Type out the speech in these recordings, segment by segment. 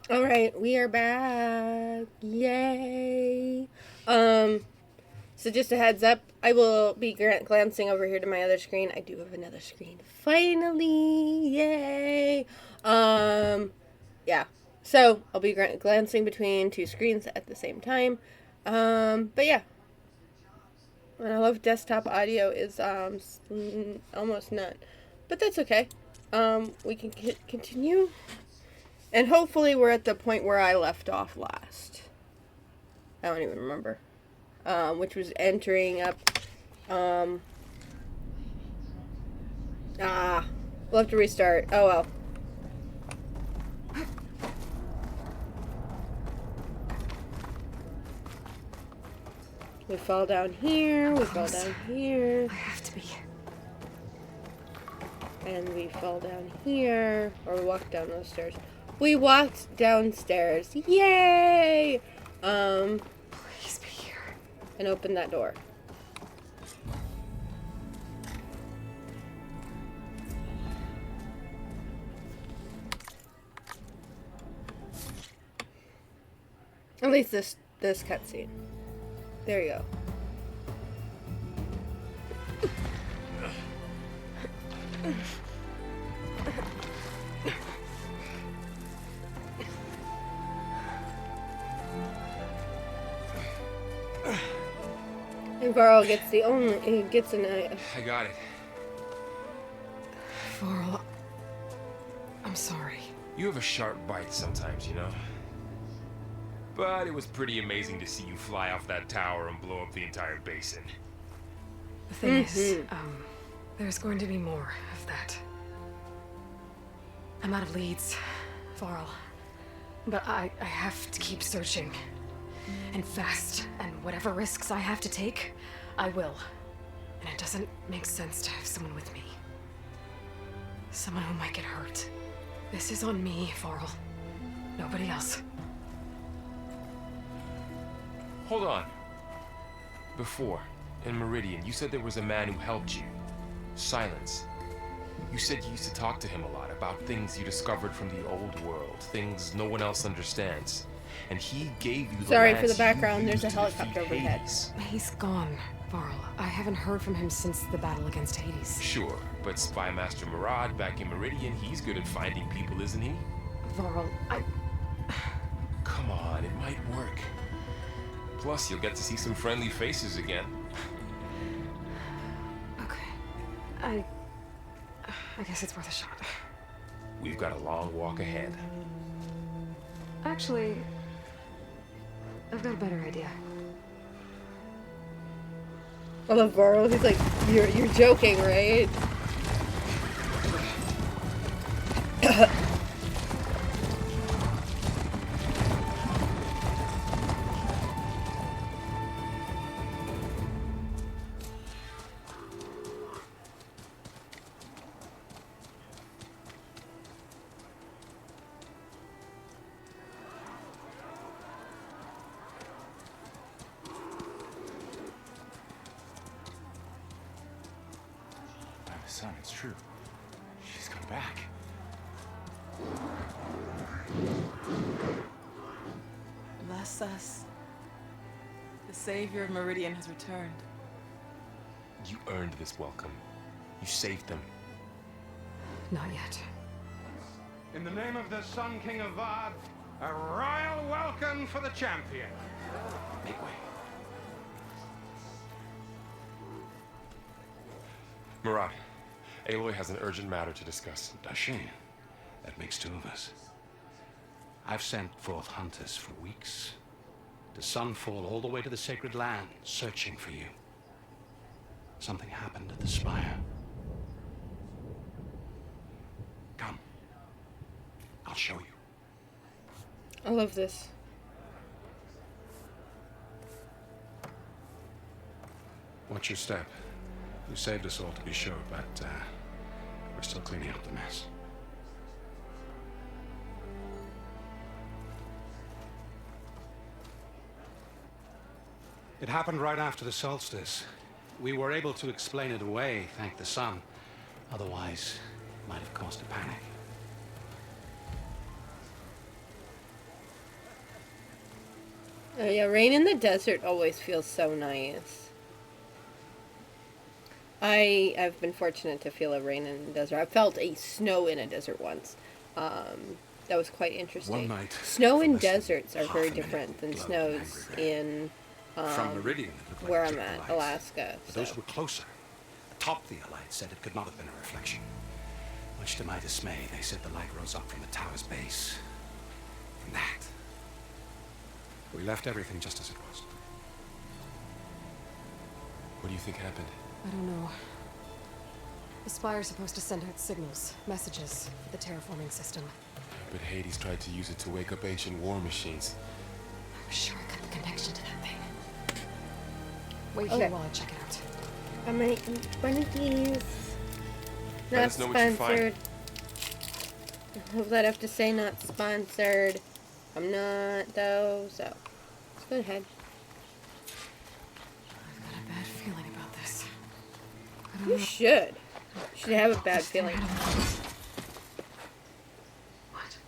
All right, we are back. Yay. Um, so just a heads up, I will be glancing over here to my other screen. I do have another screen. Finally. Yay. Um, yeah. So, I'll be glancing between two screens at the same time. But yeah. And I love desktop audio is almost none. But that's okay. We can continue. And hopefully we're at the point where I left off last. I don't even remember. Which was entering up. Um, we'll have to restart. Oh well. We fall down here. We fall down here. I have to be. And we fall down here. Or we walk down those stairs. We walked downstairs. Yay! Please be here. And open that door. At least this cutscene. There you go. And Varl gets he gets an I got it. Varl, I'm sorry. You have a sharp bite sometimes, you know? But it was pretty amazing to see you fly off that tower and blow up the entire basin. The thing is, there's going to be more of that. I'm out of leads, Varl. But I have to keep searching. And fast. And whatever risks I have to take, I will. And it doesn't make sense to have someone with me. Someone who might get hurt. This is on me, Varl. Nobody else. Hold on. Before, in Meridian, you said there was a man who helped you. Silence. You said you used to talk to him a lot about things you discovered from the old world, things no one else understands. And he gave you the Sorry for the lands background, you there's a used to helicopter defeat overhead. Hades. He's gone, Varl. I haven't heard from him since the battle against Hades. Sure, but Spy Master Murad back in Meridian, he's good at finding people, isn't he? Varl, Come on, it might work. Plus, you'll get to see some friendly faces again. Okay. I guess it's worth a shot. We've got a long walk ahead. Actually, I've got a better idea. I love Varl. He's like, you're joking, right? Son, it's true. She's come back. Bless us. The savior of Meridian has returned. You earned this welcome. You saved them. Not yet. In the name of the Sun King of Vard, a royal welcome for the champion. Make way. Murad, Aloy has an urgent matter to discuss. Dashane, that makes two of us. I've sent forth hunters for weeks to Sunfall all the way to the Sacred Land, searching for you. Something happened at the Spire. Come. I'll show you. I love this. Watch your step. You saved us all, to be sure, but we're still cleaning up the mess. It happened right after the solstice. We were able to explain it away, thank the sun. Otherwise, it might have caused a panic. Oh yeah, rain in the desert always feels so nice. I've been fortunate to feel a rain in the desert. I felt a snow in a desert once. That was quite interesting. One night, Snow in less than deserts are half very a minute, different than glowed snows angry red. in From Meridian, it looked like where a I'm trick of at, lights. Alaska. But those So. who were closer, atop the light, said it could not have been a reflection. Much to my dismay, they said the light rose up from the tower's base. From that, we left everything just as it was. What do you think happened? I don't know. The Spire's supposed to send out signals, messages for the terraforming system. But Hades tried to use it to wake up ancient war machines. I'm sure I got a connection to that thing. Wait Okay. here while I check it out. I might eat one of these. Let Not us know what you find. sponsored. I hope that I have to say not sponsored. I'm not though, so let's go ahead. I've got a bad feeling about this. I don't You know. should. You should have a bad feeling. What?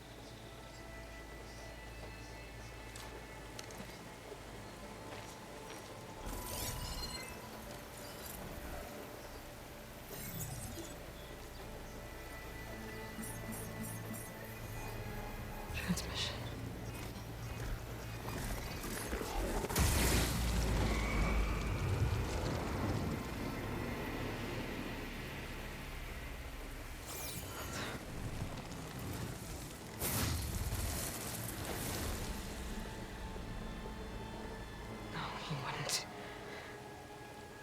Transmission. No, he wouldn't.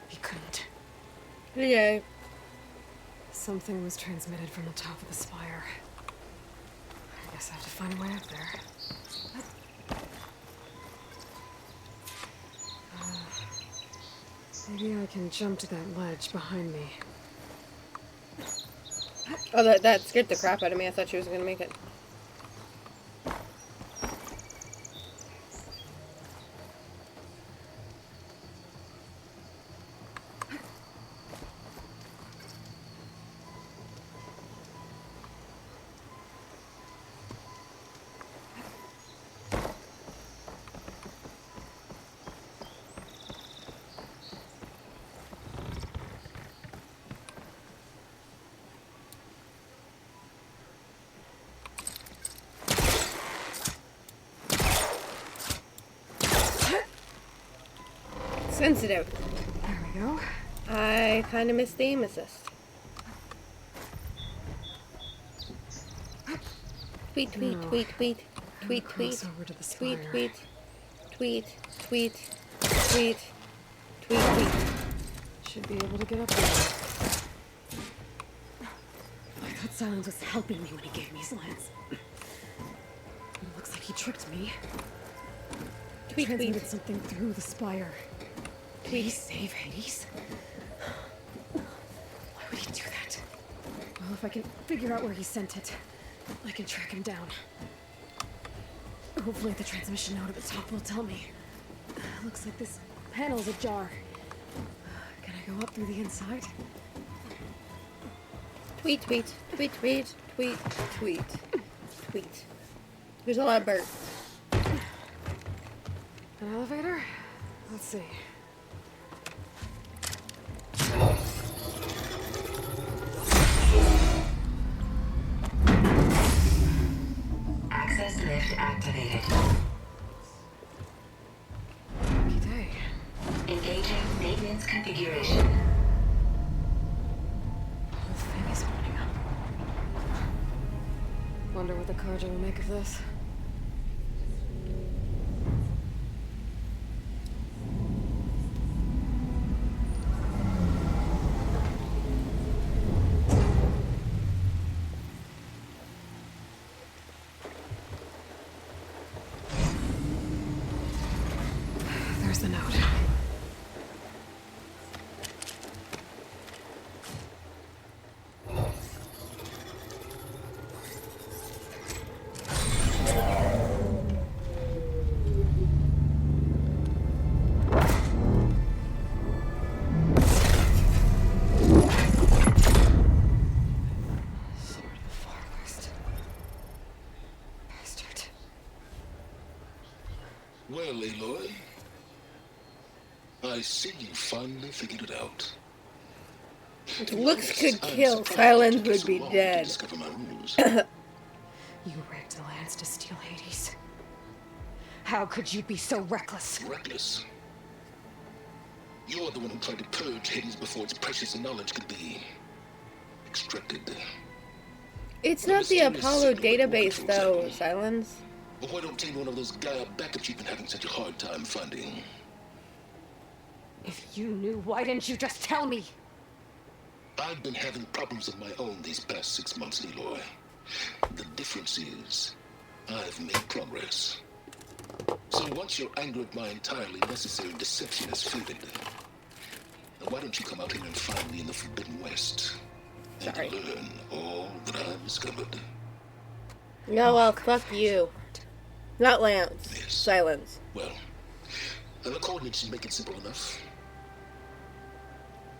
He couldn't. Okay. Something was transmitted from the top of the spire. I guess I have to find a way up there. Maybe I can jump to that ledge behind me. Oh, that scared the crap out of me. I thought she was gonna make it. Sensitive. There we go. I kind of missed the aim assist. Tweet, tweet, No. tweet, tweet, tweet, Close tweet, over to the tweet, spire. tweet, tweet, tweet, tweet, tweet, tweet. Should be able to get up there. I thought Silence was helping me when he gave me slants. It looks like he tricked me. Tweet, Transmitted tweet. something through the spire. Did he save Hades? Why would he do that? Well, if I can figure out where he sent it, I can track him down. Hopefully the transmission node at the top will tell me. Looks like this panel's ajar. Can I go up through the inside? Tweet, tweet, tweet, tweet, tweet, tweet, tweet. There's a lot of birds. An elevator? Let's see. Access lift activated. Lucky day. Engaging maintenance configuration. The whole thing is opening up. Wonder what the Carja will make of this. There's the note. Sword of the Farthest. Bastard. Well, Aloy, I see you finally figured it out. If looks could kill, Silence would be dead. Discover my rules. You rigged the lands to steal Hades. How could you be so reckless? Reckless. You're the one who tried to purge Hades before its precious knowledge could be extracted. It's not the Apollo database, though, Silence. Well, why don't you take one of those Gaia backups you've been having such a hard time finding? If you knew, why didn't you just tell me? I've been having problems of my own these past 6 months, Aloy. The difference is, I've made progress. So once your anger at my entirely necessary deception has faded, now why don't you come out here and find me in the Forbidden West and learn all that I've discovered? No, well, fuck you. Not Lance. Yes. Silence. Well, the coordinates should make it simple enough.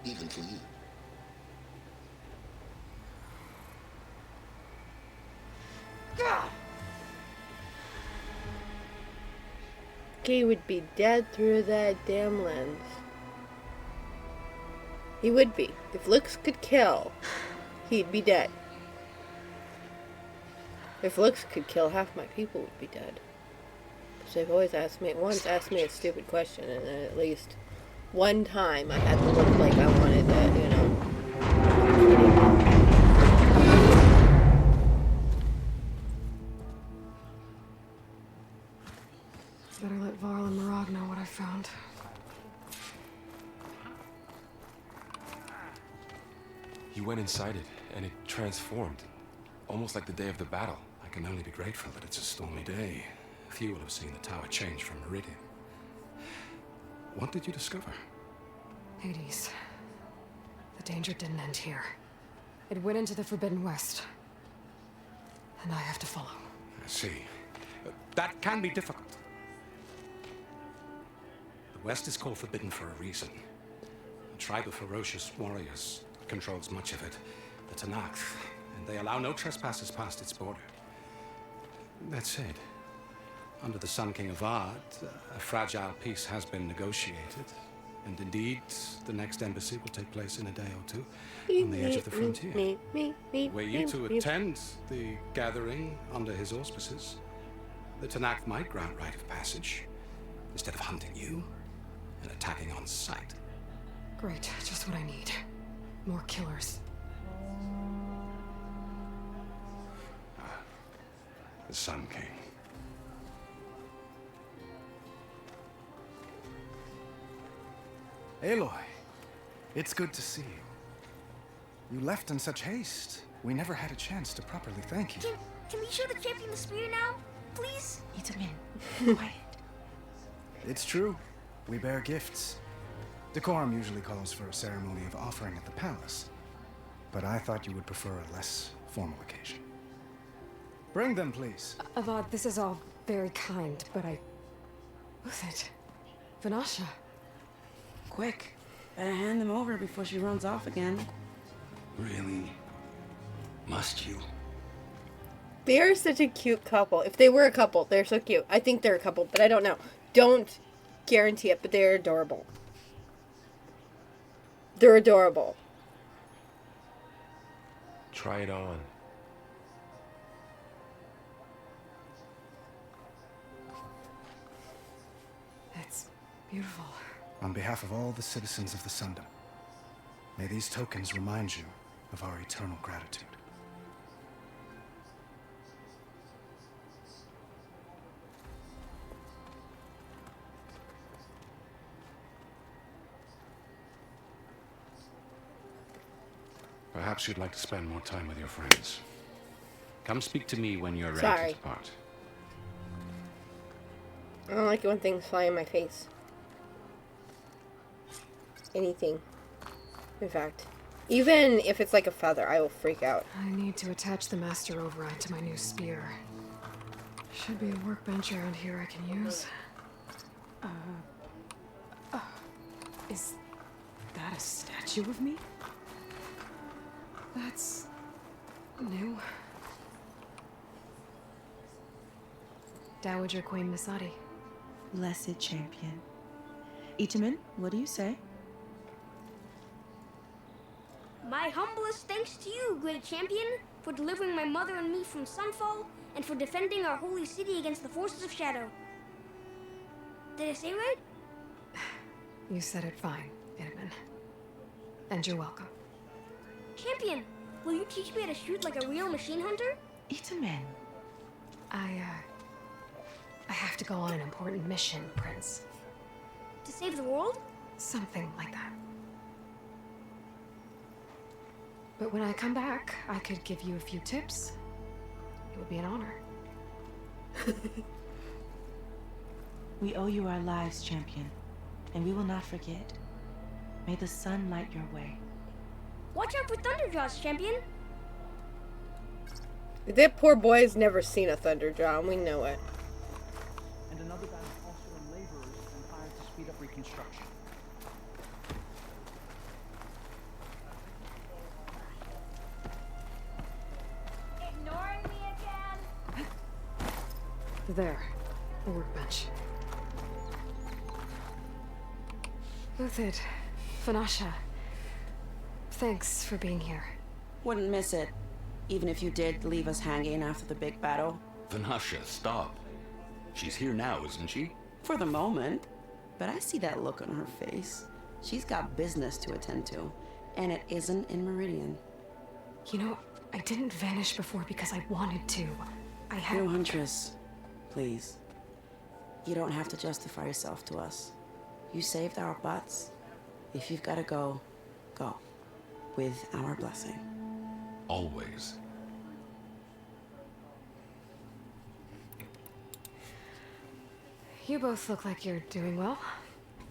Even for you. He would be dead through that damn lens. He would be. If looks could kill, he'd be dead. If looks could kill, half my people would be dead. Because they've always asked me a stupid question, and then at least one time I had to look like I wanted to, you know. Better let Varl and Marag know what I found. You went inside it, and it transformed. Almost like the day of the battle. I can only be grateful that it's a stormy day. Few will have seen the tower change from Meridian. What did you discover? Hades. The danger didn't end here. It went into the Forbidden West. And I have to follow. I see. That can be difficult. The West is called Forbidden for a reason. A tribe of ferocious warriors controls much of it. The Tenakth. And they allow no trespassers past its border. That said, under the Sun King Avad, a fragile peace has been negotiated. And indeed, the next embassy will take place in a day or two on the edge of the frontier. Were you to attend the gathering under his auspices, the Tenakth might grant right of passage instead of hunting you and attacking on sight. Great, just what I need. More killers. The Sun King. Aloy, it's good to see you. You left in such haste. We never had a chance to properly thank you. Can we show the champion the spear now? Please? Itamin, quiet. It's true. We bear gifts. Decorum usually calls for a ceremony of offering at the palace. But I thought you would prefer a less formal occasion. Bring them, please. Avad, this is all very kind, but I... Who's it? Vanasha. Quick. Better hand them over before she runs off again. Really? Must you? They're such a cute couple. If they were a couple, they're so cute. I think they're a couple, but I don't know. Don't guarantee it, but they're adorable. They're adorable. Try it on. It's beautiful. On behalf of all the citizens of the Sundom, may these tokens remind you of our eternal gratitude. Perhaps you'd like to spend more time with your friends. Come speak to me when you're ready Sorry. to depart. I don't like it when things fly in my face. Anything. In fact. Even if it's like a feather, I will freak out. I need to attach the master override to my new spear. Should be a workbench around here I can use. Is that a statue of me? That's new. Dowager Queen Misadi. blessed champion. Itamen, what do you say? My humblest thanks to you, great champion, for delivering my mother and me from Sunfall, and for defending our holy city against the forces of Shadow. Did I say right? You said it fine, Itamen. And you're welcome. Champion, will you teach me how to shoot like a real machine hunter? Itamen. I have to go on an important mission, Prince. To save the world? Something like that. But when I come back, I could give you a few tips. It would be an honor. We owe you our lives, champion, and we will not forget. May the sun light your way. Watch out for Thunderjaws, champion. That poor boy's never seen a Thunderjaw, and we know it. And another batch also on laborers has been hired to speed up reconstruction. Ignoring me again? There. The workbench. Uthid, Vanasha. Thanks for being here. Wouldn't miss it, even if you did leave us hanging after the big battle. Vanasha, stop. She's here now, isn't she? For the moment. But I see that look on her face. She's got business to attend to, and it isn't in Meridian. You know, I didn't vanish before because I wanted to. I had... No, Huntress. Please. You don't have to justify yourself to us. You saved our butts. If you've got to go, go. With our blessing. Always. You both look like you're doing well.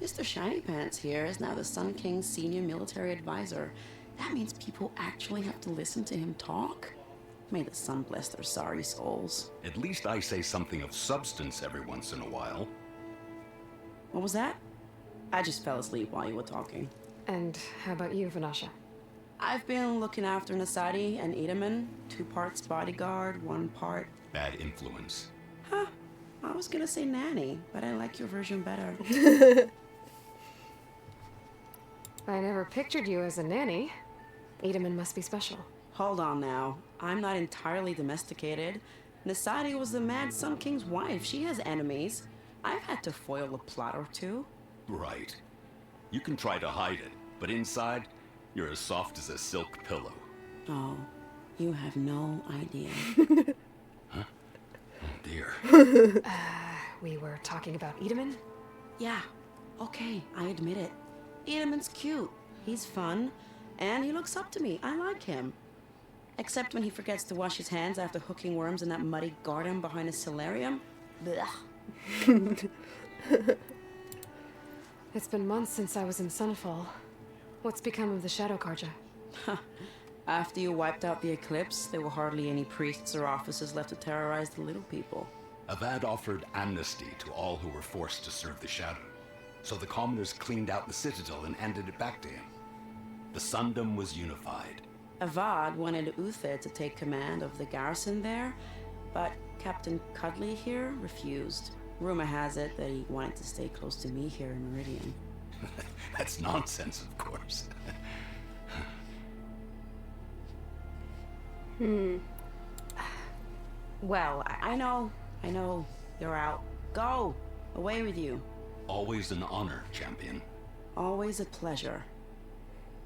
Mr. Shiny Pants here is now the Sun King's senior military advisor. That means people actually have to listen to him talk? May the sun bless their sorry souls. At least I say something of substance every once in a while. What was that? I just fell asleep while you were talking. And how about you, Vanasha? I've been looking after Nasadi and Itamen. 2 parts bodyguard, 1 part... Bad influence. Huh. I was gonna say nanny, but I like your version better. I never pictured you as a nanny. Itamen must be special. Hold on now. I'm not entirely domesticated. Nasadi was the Mad Sun King's wife. She has enemies. I've had to foil a plot or 2. Right. You can try to hide it, but inside, you're as soft as a silk pillow. Oh, you have no idea. Huh? Oh dear. We were talking about Itamen? Yeah, okay, I admit it. Itamen's cute. He's fun, and he looks up to me. I like him. Except when he forgets to wash his hands after hooking worms in that muddy garden behind a solarium. Blech. It's been months since I was in Sunfall. What's become of the Shadow Carja? After you wiped out the Eclipse, there were hardly any priests or officers left to terrorize the little people. Avad offered amnesty to all who were forced to serve the Shadow. So the commoners cleaned out the Citadel and handed it back to him. The Sundom was unified. Avad wanted Uthid to take command of the garrison there, but Captain Cudley here refused. Rumor has it that he wanted to stay close to me here in Meridian. That's nonsense, of course. Well, I know. You're out. Go! Away with you. Always an honor, champion. Always a pleasure.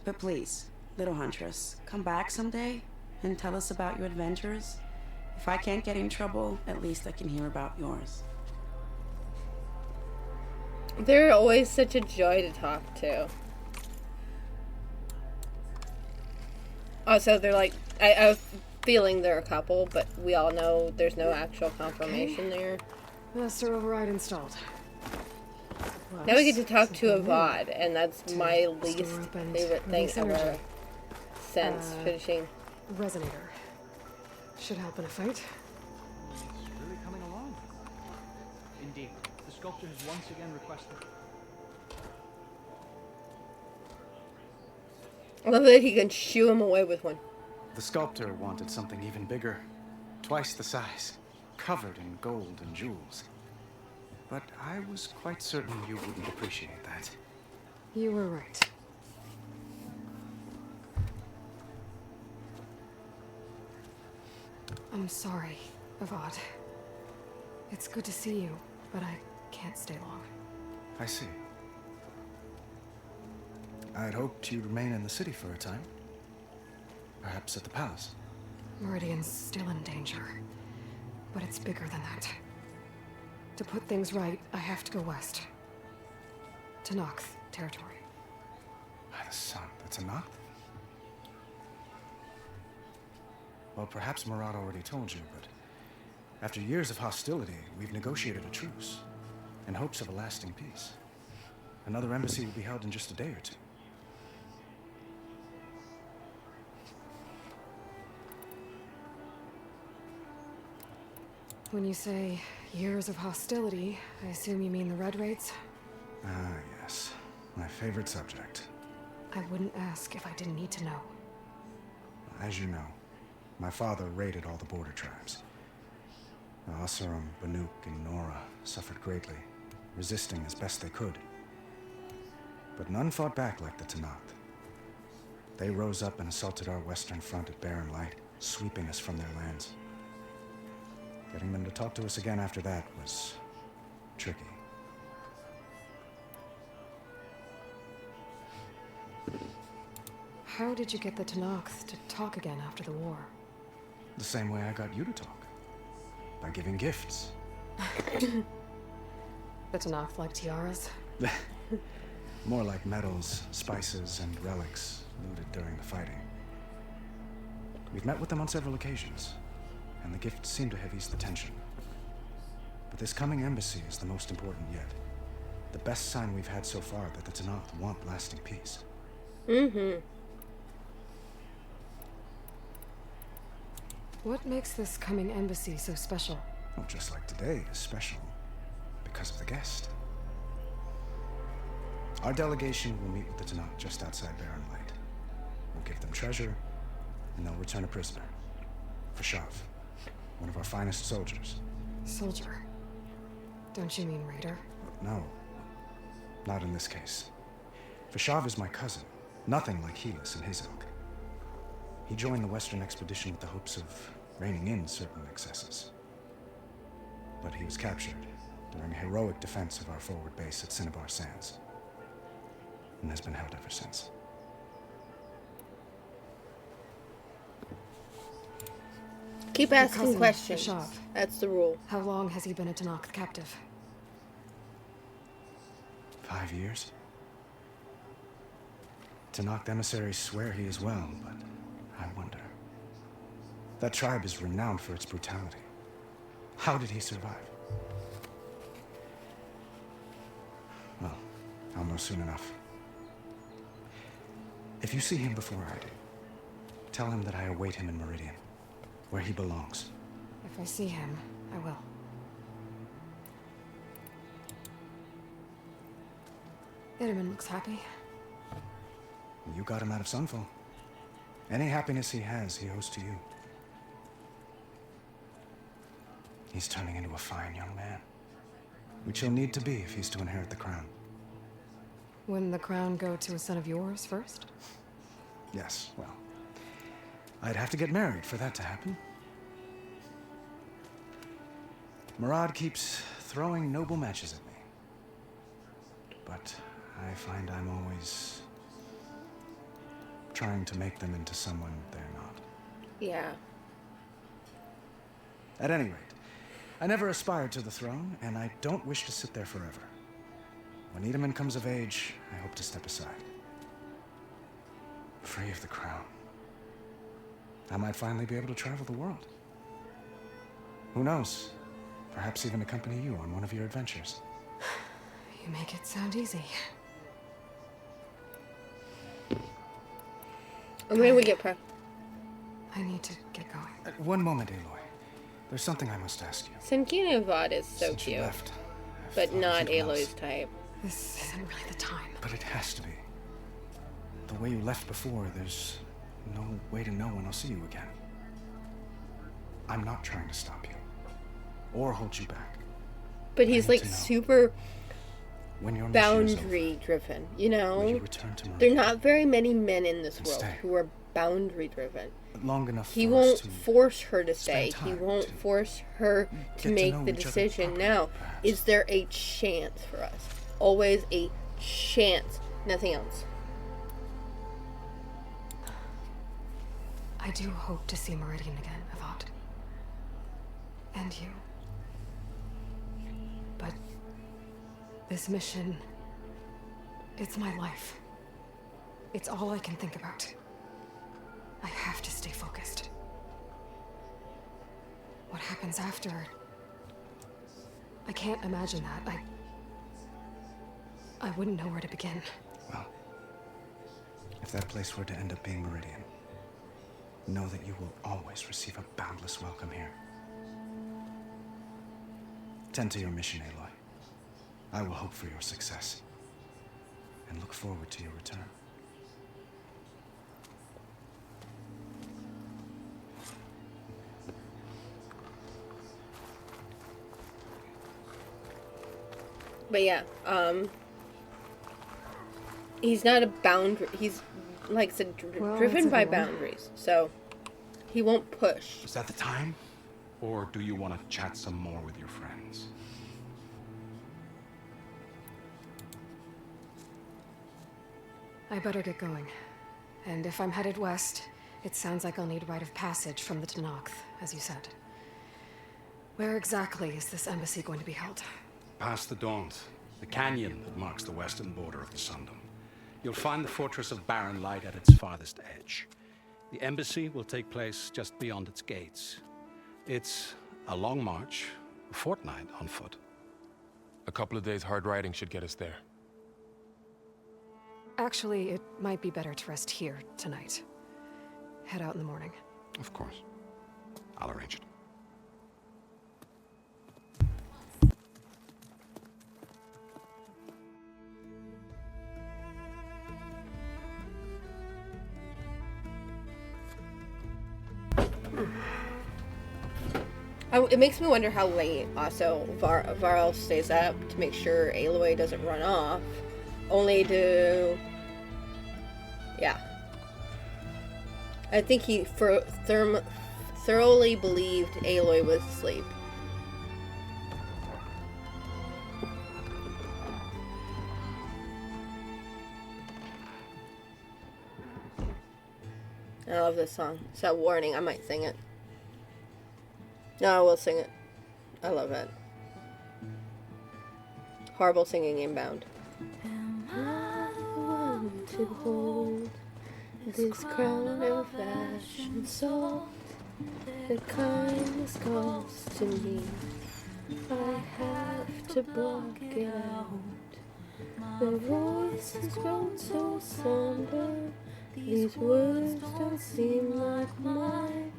But please, little Huntress, come back someday and tell us about your adventures. If I can't get in trouble, at least I can hear about yours. They're always such a joy to talk to. Also, they're like, I was feeling they're a couple, but we all know there's no actual confirmation there. Master override installed. Now we get to talk to Avad, and that's my least favorite thing ever since finishing. Resonator. Should help in a fight. It's really coming along. Indeed, the sculptor has once again requested. I love that he can shoo him away with one. The sculptor wanted something even bigger, twice the size, covered in gold and jewels. but I was quite certain you wouldn't appreciate that. You were right. I'm sorry, Avad. It's good to see you, but I can't stay long. I see. I'd hoped you'd remain in the city for a time. Perhaps at the palace. Meridian's still in danger, but it's bigger than that. To put things right, I have to go west. To Noct territory. By the sun, that's a Noct? Well, perhaps Murad already told you, but after years of hostility, we've negotiated a truce in hopes of a lasting peace. Another embassy will be held in just a day or two. When you say years of hostility, I assume you mean the Red Raids? Ah, yes. My favorite subject. I wouldn't ask if I didn't need to know. As you know, my father raided all the border tribes. The Asurum, Banuk, and Nora suffered greatly, resisting as best they could. But none fought back like the Tenakth. They rose up and assaulted our western front at Barren Light, sweeping us from their lands. Getting them to talk to us again after that was tricky. How did you get the Tenakth to talk again after the war? The same way I got you to talk. By giving gifts. The Tenakth like tiaras? More like medals, spices, and relics looted during the fighting. We've met with them on several occasions, and the gifts seem to have eased the tension. But this coming embassy is the most important yet. The best sign we've had so far that the Tenakth want lasting peace. Mm-hmm. What makes this coming embassy so special? Well, just like today is special because of the guest. Our delegation will meet with the Tenakth just outside Barren Light. We'll give them treasure, and they'll return a prisoner. Fashav, one of our finest soldiers. Soldier? Don't you mean raider? No, not in this case. Fashav is my cousin, nothing like Helis and his ilk. He joined the Western expedition with the hopes of reining in certain excesses. But he was captured during a heroic defense of our forward base at Cinnabar Sands, and has been held ever since. Keep Your asking cousin, questions. Fashav. That's the rule. How long has he been a Tenakth captive? 5 years. Tenakth emissaries swear he is well, but I wonder. That tribe is renowned for its brutality. How did he survive? Well, I'll know soon enough. If you see him before I do, tell him that I await him in Meridian, where he belongs. If I see him, I will. Itamen looks happy. You got him out of Sunfall. Any happiness he has, he owes to you. He's turning into a fine young man, which he'll need to be if he's to inherit the crown. Wouldn't the crown go to a son of yours first? Yes, well, I'd have to get married for that to happen. Murad keeps throwing noble matches at me. But I find I'm always trying to make them into someone they're not. Yeah. At any rate, I never aspired to the throne, and I don't wish to sit there forever. When Itamen comes of age, I hope to step aside. Free of the crown. I might finally be able to travel the world. Who knows? Perhaps even accompany you on one of your adventures. You make it sound easy. And when we get I need to get going. One moment, Aloy. There's something I must ask you. Samkina Avad is so Since you cute. left, But not something else. Aloy's type. This isn't really the time. But it has to be. The way you left before, there's no way to know when I'll see you again. I'm not trying to stop you, or hold you back. But he's like to know super when your mission is over, boundary driven, you will know? you return to There are Meridian not very many men in this and world stay who are boundary driven. long enough He for us won't to force her to stay. spend He time won't to force her to get to make know the each other decision. properly, Now, perhaps. is there a chance for us? Always a chance. Nothing else. I do hope to see Meridian again, Avad. And you. But this mission, it's my life. It's all I can think about. I have to stay focused. What happens after? I can't imagine that. I wouldn't know where to begin. Well, if that place were to end up being Meridian, know that you will always receive a boundless welcome here. Tend to your mission, Aloy. I will hope for your success and look forward to your return. But yeah, he's not a boundary. He's, like I said, Well, driven that's by everyone. boundaries. So he won't push. Is that the time? Or do you want to chat some more with your friends? I better get going. And if I'm headed west, it sounds like I'll need rite of passage from the Tenakth, as you said. Where exactly is this embassy going to be held? Past the Daunt, the canyon that marks the western border of the Sundom. You'll find the fortress of Barren Light at its farthest edge. The embassy will take place just beyond its gates. It's a long march, a fortnight on foot. A couple of days hard riding should get us there. Actually, it might be better to rest here tonight. Head out in the morning. Of course. I'll arrange it. It makes me wonder how late also Varl stays up to make sure Aloy doesn't run off. Only to... Yeah. I think he thoroughly believed Aloy was asleep. I love this song. It's that warning. I might sing it. No, I will sing it. I love it. Horrible singing inbound. Am I the one to hold this crown of fashion salt that kindness calls to me? I have to block it out. The voice has grown so somber. These words don't seem like mine.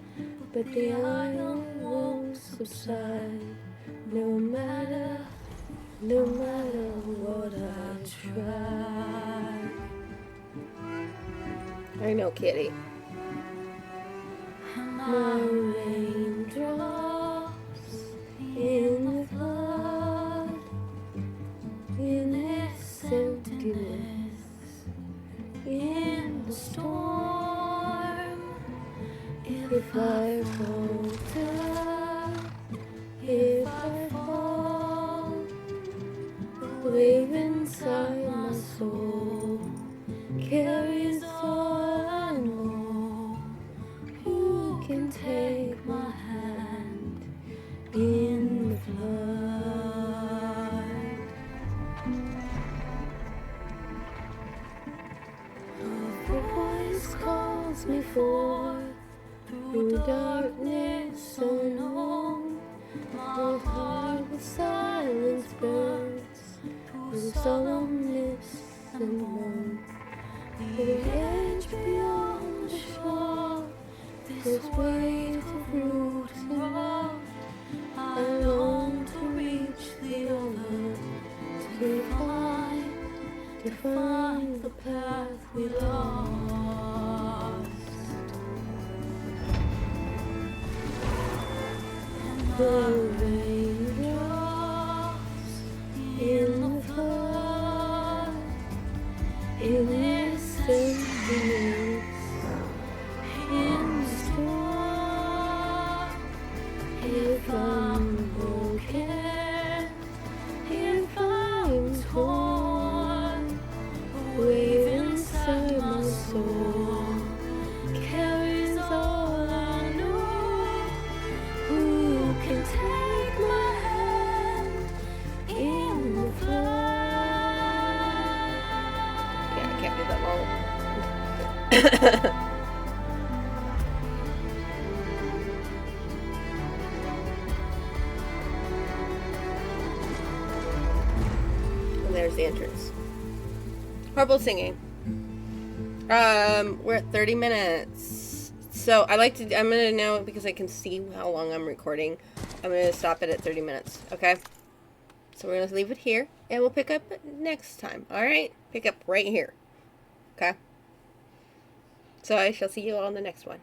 But the iron won't subside, no matter what I try. I know, Kitty. My raindrops in the flood, in this emptiness, in the storm. If I falter, if I fall, the wave inside my soul carries all I know. Who can take my hand in the flood? A voice calls me forth through darkness unknown. My heart with silence burns, through solemnness and moan. The edge beyond the shore, this waves of roots and rock. I long to reach the other, to find the path we lost. The raindrops And there's the entrance. Horrible singing. We're at 30 minutes. So I'm gonna now, because I can see how long I'm recording, I'm gonna stop it at 30 minutes, okay? So we're gonna leave it here, and we'll pick up next time, alright? Pick up right here, okay? So I shall see you all in the next one.